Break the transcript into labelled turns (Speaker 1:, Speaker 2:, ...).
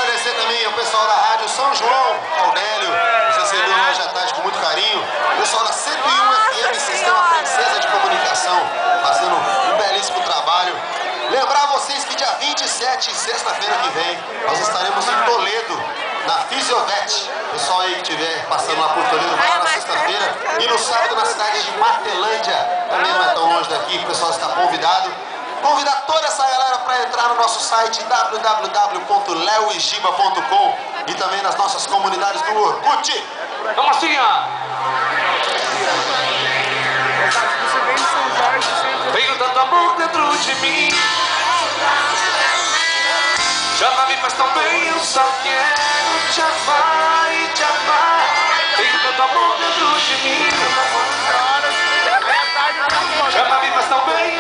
Speaker 1: agradecer também ao pessoal da Rádio São João, Aurélio, nos recebeu hoje à tarde com muito carinho. O pessoal da 101 FM, Sistema Francesa de Comunicação, fazendo um belíssimo trabalho. Lembrar vocês que dia 27, sexta-feira que vem, nós estaremos em Toledo, na Fisiovet. O pessoal aí que estiver passando lá por Toledo, vai lá na sexta-feira. E no sábado na cidade de Martelândia, também não é tão longe daqui, o pessoal está convidado. Convidar toda essa galera para entrar no nosso site www.leoigiba.com e também nas nossas comunidades do Orkut. Vamos assim, ó! Tenho tanto amor dentro de mim, já me faz tão bem, eu só quero te amar e te amar. Tenho tanto amor dentro de mim, já me faz tão bem.